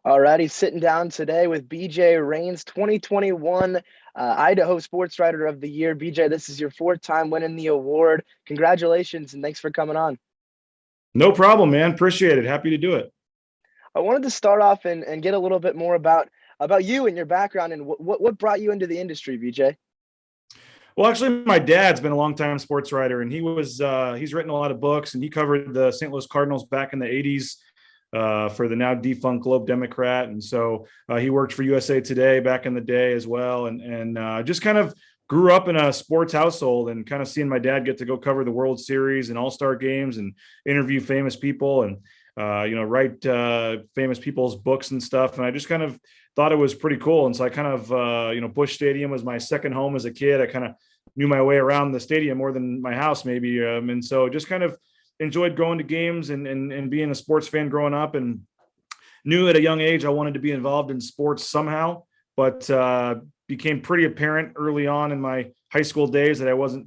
Alrighty, sitting down today with B.J.Rains, 2021 Idaho Sportswriter of the Year. B.J., this is your fourth time winning the award. Congratulations, and thanks for coming on. No problem, man. Appreciate it. Happy to do it. I wanted to start off and get a little bit more about you and your background and what brought you into the industry, B.J. Well, actually, my dad's been a longtime sports writer, and he's written a lot of books, and he covered the St. Louis Cardinals back in the 80s for the now defunct Globe Democrat. And so he worked for USA Today back in the day as well. And just kind of grew up in a sports household and kind of seeing my dad get to go cover the World Series and All-Star games and interview famous people and, write famous people's books and stuff. And I just kind of thought it was pretty cool. And so I kind of, Busch Stadium was my second home as a kid. I kind of knew my way around the stadium more than my house maybe. And so just kind of enjoyed going to games and being a sports fan growing up, and knew at a young age I wanted to be involved in sports somehow, but became pretty apparent early on in my high school days that I wasn't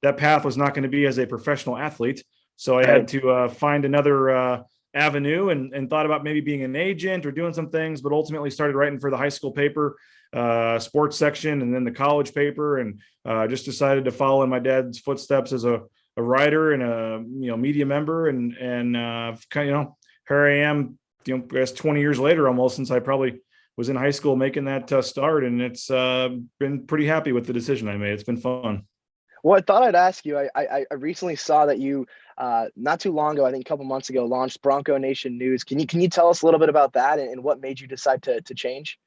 that path was not going to be as a professional athlete. So I had to find another avenue and thought about maybe being an agent or doing some things, but ultimately started writing for the high school paper, sports section, and then the college paper, and just decided to follow in my dad's footsteps as a writer and a media member, and here I am, I guess 20 years later almost, since I probably was in high school making that start, and it's been pretty happy with the decision I made. It's been fun. Well, I thought I'd ask you. I recently saw that you not too long ago, I think a couple months ago, launched Bronco Nation News. Can you tell us a little bit about that and what made you decide to change?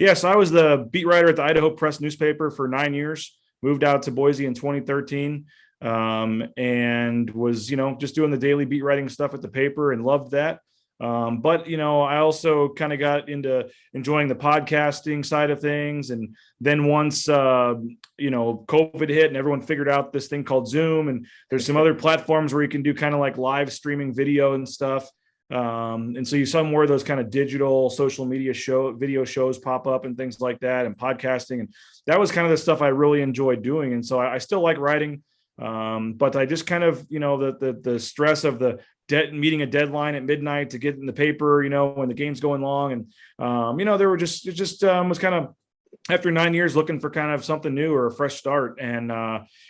Yes, I was the beat writer at the Idaho Press newspaper for 9 years. Moved out to Boise in 2013. And was, just doing the daily beat writing stuff at the paper and loved that. But I also kind of got into enjoying the podcasting side of things. And then once, COVID hit and everyone figured out this thing called Zoom, and there's some other platforms where you can do kind of like live streaming video and stuff. And so you saw more of those kind of digital social media video shows pop up and things like that, and podcasting. And that was kind of the stuff I really enjoyed doing. And so I still like writing. But I just kind of, the stress of meeting a deadline at midnight to get in the paper, when the game's going long. And, there were was kind of, after 9 years, looking for kind of something new or a fresh start, and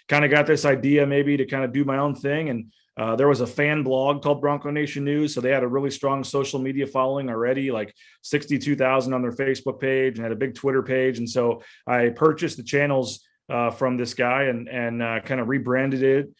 kind of got this idea maybe to kind of do my own thing. And there was a fan blog called Bronco Nation News. So they had a really strong social media following already, like 62,000 on their Facebook page, and had a big Twitter page. And so I purchased the channels from this guy and kind of rebranded it,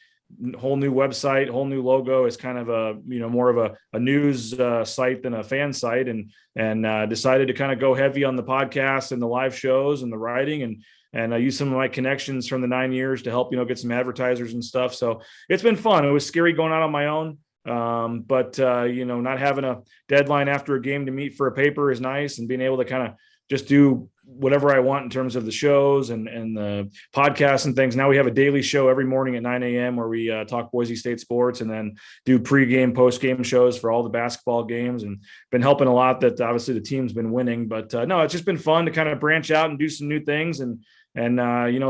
whole new website, whole new logo. Is kind of a more of a news site than a fan site, and decided to kind of go heavy on the podcast and the live shows and the writing, and I used some of my connections from the 9 years to help get some advertisers and stuff. So it's been fun. It was scary going out on my own, but not having a deadline after a game to meet for a paper is nice, and being able to kind of just do whatever I want in terms of the shows and the podcasts and things. Now we have a daily show every morning at 9 a.m. where we talk Boise State sports, and then do pregame, postgame shows for all the basketball games, and been helping a lot that obviously the team's been winning. But no, it's just been fun to kind of branch out and do some new things and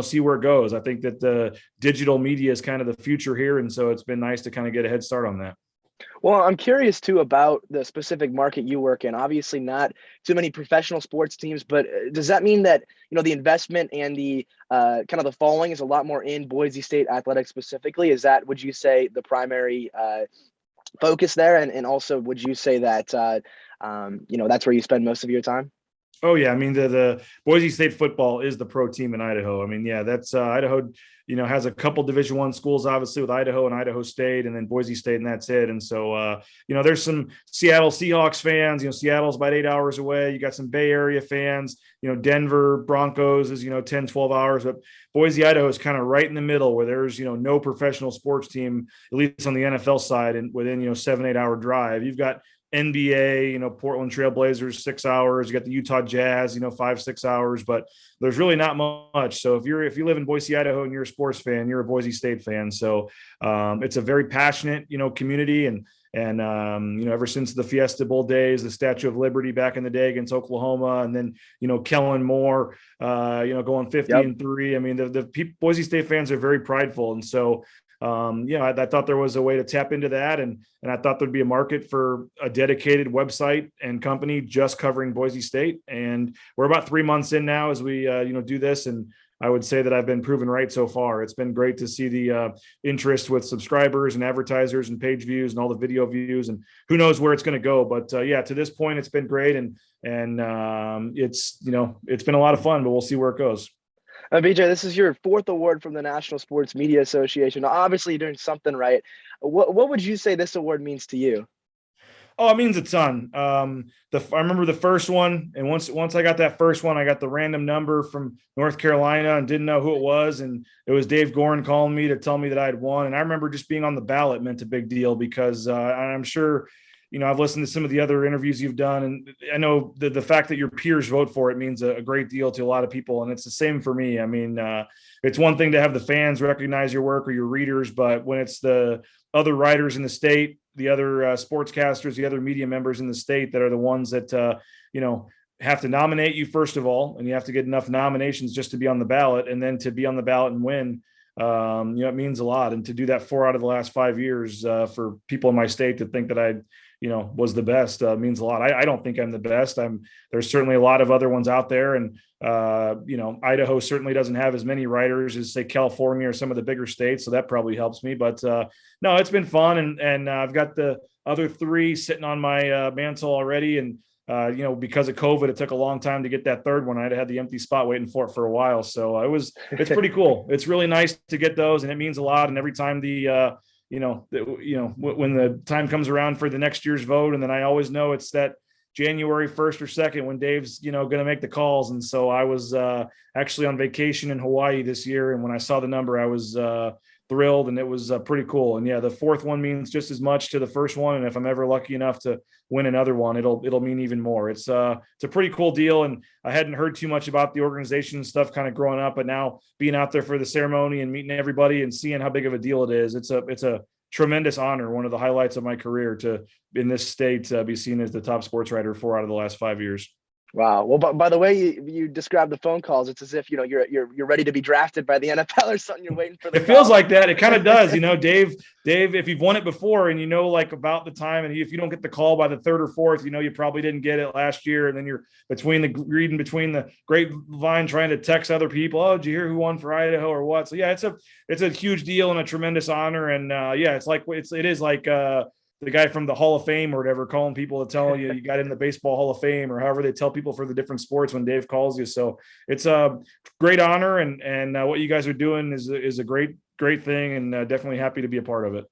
see where it goes. I think that the digital media is kind of the future here. And so it's been nice to kind of get a head start on that. Well, I'm curious too about the specific market you work in. Obviously, not too many professional sports teams, but does that mean that the investment and the kind of the following is a lot more in Boise State athletics specifically? Is that, would you say, the primary focus there? And also, would you say that that's where you spend most of your time? Oh yeah, I mean the Boise State football is the pro team in Idaho. I mean, yeah, that's Idaho. Has a couple Division I schools, obviously, with Idaho and Idaho State, and then Boise State, and that's it. And so there's some Seattle Seahawks fans. Seattle's about 8 hours away. You got some Bay Area fans. Denver Broncos is 10, 12 hours. But Boise, Idaho is kind of right in the middle, where there's no professional sports team, at least on the NFL side, and within 7-8 hour drive. You've got NBA, Portland Trail Blazers, 6 hours. You got the Utah Jazz, 5-6 hours, but there's really not much. So if you live in Boise, Idaho, and you're a sports fan, you're a Boise State fan. So it's a very passionate, community, and ever since the Fiesta Bowl days, the Statue of Liberty back in the day against Oklahoma, and then Kellen Moore, going 50-3. I mean, the Boise State fans are very prideful, and so I thought there was a way to tap into that, and I thought there'd be a market for a dedicated website and company just covering Boise State. And we're about 3 months in now as we do this, and I would say that I've been proven right so far. It's been great to see the interest with subscribers and advertisers and page views and all the video views, and who knows where it's going to go. But to this point, it's been great, and it's been a lot of fun. But we'll see where it goes. BJ, this is your 4th award from the National Sports Media Association. Obviously, you're doing something right. What would you say this award means to you? Oh, it means a ton. I remember the first one, and once I got that first one, I got the random number from North Carolina and didn't know who it was, and it was Dave Gorin calling me to tell me that I had won. And I remember just being on the ballot meant a big deal because I'm sure, I've listened to some of the other interviews you've done, and I know the fact that your peers vote for it means a great deal to a lot of people, and it's the same for me. I mean, it's one thing to have the fans recognize your work or your readers, but when it's the other writers in the state, the other sportscasters, the other media members in the state that are the ones that, have to nominate you first of all, and you have to get enough nominations just to be on the ballot, and then to be on the ballot and win, it means a lot. And to do that 4 out of the last 5 years for people in my state to think that I, was the best means a lot. I don't think I'm the best. There's certainly a lot of other ones out there. And, Idaho certainly doesn't have as many writers as say California or some of the bigger states. So that probably helps me, but no, it's been fun. And I've got the other 3 sitting on my mantle already. And, because of COVID, it took a long time to get that 3rd one. I'd had the empty spot waiting for it for a while. So it's pretty cool. It's really nice to get those, and it means a lot. And every time when the time comes around for the next year's vote, and then I always know it's that January 1st or 2nd when Dave's, going to make the calls. And so I was actually on vacation in Hawaii this year. And when I saw the number, I was thrilled, and it was pretty cool. And the 4th one means just as much to the first one. And if I'm ever lucky enough to win another one, it'll mean even more. It's a pretty cool deal. And I hadn't heard too much about the organization and stuff kind of growing up, but now being out there for the ceremony and meeting everybody and seeing how big of a deal it is, it's a tremendous honor. One of the highlights of my career to in this state be seen as the top sports writer 4 out of the last 5 years. Wow. Well, by the way you describe the phone calls, it's as if you're ready to be drafted by the NFL or something. You're waiting for the. It feels like that. It kind of does. Dave. If you've won it before, and like about the time, and if you don't get the call by the 3rd or 4th, you probably didn't get it last year, and then you're reading between the grapevine trying to text other people. Oh, did you hear who won for Idaho or what? So it's a huge deal and a tremendous honor, and it is like. The guy from the Hall of Fame or whatever, calling people to tell you got in the Baseball Hall of Fame, or however they tell people for the different sports when Dave calls you. So it's a great honor, and what you guys are doing is a great thing, and definitely happy to be a part of it.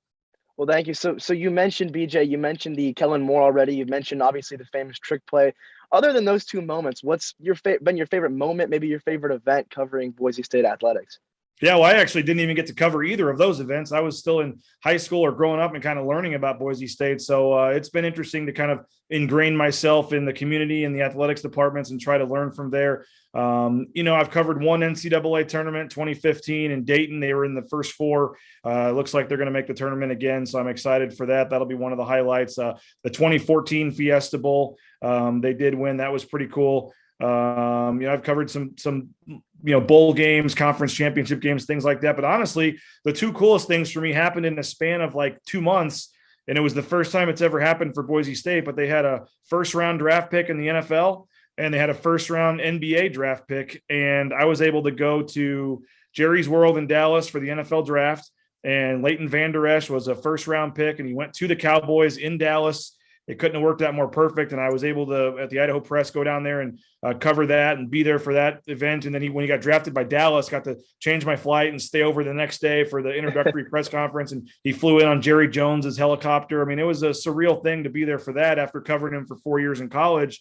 Well, thank you. So you mentioned BJ, you mentioned the Kellen Moore already. You mentioned obviously the famous trick play. Other than those 2 moments, what's been your favorite moment, maybe your favorite event covering Boise State athletics? Yeah, well, I actually didn't even get to cover either of those events. I was still in high school or growing up and kind of learning about Boise State. So it's been interesting to kind of ingrain myself in the community and the athletics departments and try to learn from there. I've covered one NCAA tournament, 2015 in Dayton. They were in the first 4. Looks like they're going to make the tournament again. So I'm excited for that. That'll be one of the highlights. The 2014 Fiesta Bowl, they did win. That was pretty cool. I've covered some bowl games, conference championship games, things like that. But honestly, the 2 coolest things for me happened in a span of like 2 months. And it was the first time it's ever happened for Boise State, but they had a 1st round draft pick in the NFL, and they had a 1st round NBA draft pick. And I was able to go to Jerry's World in Dallas for the NFL draft. And Leighton Vander Esch was a 1st round pick, and he went to the Cowboys in Dallas. It couldn't have worked out more perfect. And I was able to, at the Idaho Press, go down there and cover that and be there for that event. And then when he got drafted by Dallas, got to change my flight and stay over the next day for the introductory press conference. And he flew in on Jerry Jones's helicopter. I mean, it was a surreal thing to be there for that after covering him for 4 years in college.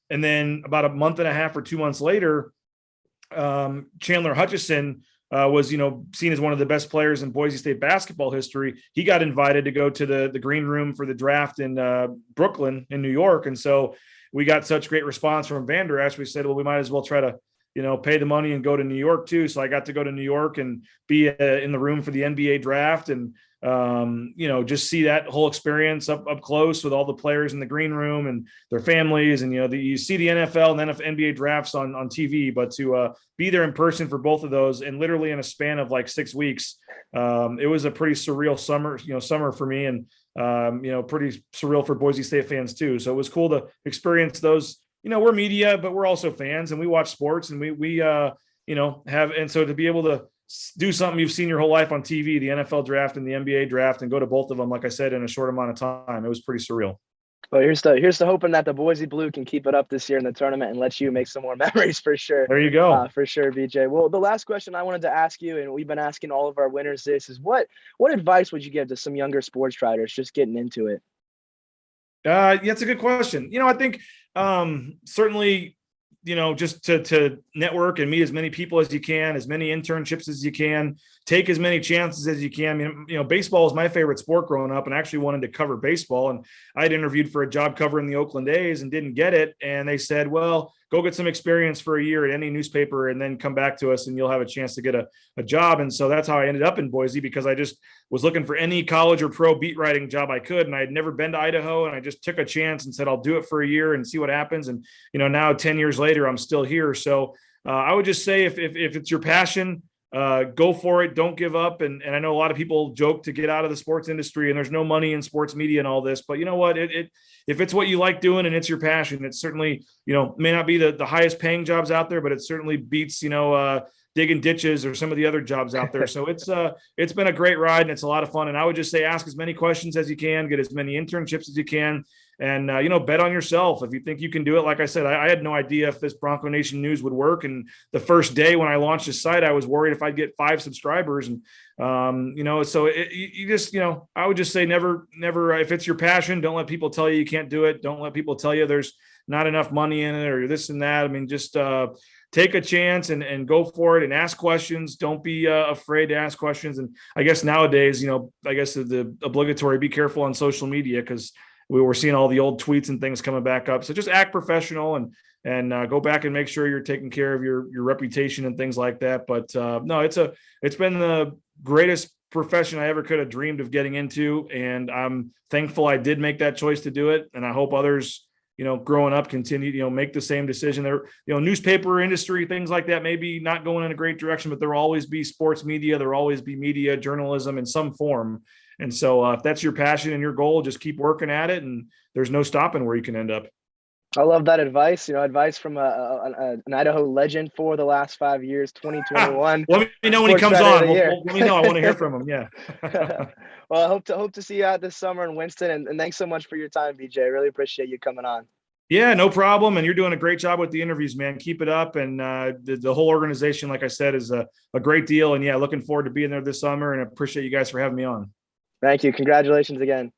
And then about a month and a half or 2 months later, Chandler Hutchison was, seen as one of the best players in Boise State basketball history. He got invited to go to the green room for the draft in Brooklyn in New York. And so we got such great response from Vander Esch. We said, well, we might as well try to, pay the money and go to New York too. So I got to go to New York and be in the room for the NBA draft and, just see that whole experience up close with all the players in the green room and their families. And, you see the NFL and NBA drafts on TV, but to be there in person for both of those and literally in a span of like 6 weeks, it was a pretty surreal summer for me and, pretty surreal for Boise State fans too. So it was cool to experience those. We're media, but we're also fans and we watch sports and we and so to be able to do something you've seen your whole life on TV, the NFL draft and the NBA draft, and go to both of them, like I said, in a short amount of time, it was pretty surreal. Well, here's to hoping that the Boise Blue can keep it up this year in the tournament and let you make some more memories for sure. There you go. For sure, BJ. Well, the last question I wanted to ask you, and we've been asking all of our winners this, is what advice would you give to some younger sports writers just getting into it? Yeah, it's a good question. I think certainly, just to network and meet as many people as you can, as many internships as you can, take as many chances as you can. Baseball was my favorite sport growing up and I actually wanted to cover baseball. And I'd interviewed for a job covering the Oakland A's and didn't get it. And they said, well, go get some experience for a year at any newspaper and then come back to us and you'll have a chance to get a job. And so that's how I ended up in Boise, because I just was looking for any college or pro beat writing job I could. And I had never been to Idaho and I just took a chance and said, I'll do it for a year and see what happens. And, now 10 years later, I'm still here. So I would just say, if it's your passion, go for it. Don't give up. And I know a lot of people joke to get out of the sports industry and there's no money in sports media and all this, but you know what, if it's what you like doing and it's your passion, it certainly, may not be the highest paying jobs out there, but it certainly beats, digging ditches or some of the other jobs out there. So it's been a great ride and it's a lot of fun. And I would just say, ask as many questions as you can, get as many internships as you can. And, bet on yourself. If you think you can do it, like I said, I had no idea if this Bronco Nation News would work. And the first day when I launched the site, I was worried if I'd get 5 subscribers. And, so you just, I would just say never, if it's your passion, don't let people tell you can't do it. Don't let people tell you there's not enough money in it or this and that. I mean, just take a chance and go for it and ask questions. Don't be afraid to ask questions. And I guess nowadays, the obligatory, be careful on social media because we were seeing all the old tweets and things coming back up. So just act professional and go back and make sure you're taking care of your reputation and things like that. But no, it's been the greatest profession I ever could have dreamed of getting into. And I'm thankful I did make that choice to do it. And I hope others, growing up continue, make the same decision. There, newspaper industry, things like that, maybe not going in a great direction, but there will always be sports media. There will always be media journalism in some form. And so if that's your passion and your goal, just keep working at it. And there's no stopping where you can end up. I love that advice. Advice from an Idaho legend for the last 5 years, 2021. Let me know when he comes on. Let me know. I want to hear from him. Yeah. Well, I hope to see you out this summer in Winston. And thanks so much for your time, BJ. I really appreciate you coming on. Yeah, no problem. And you're doing a great job with the interviews, man. Keep it up. And the whole organization, like I said, is a great deal. And yeah, looking forward to being there this summer and I appreciate you guys for having me on. Thank you. Congratulations again.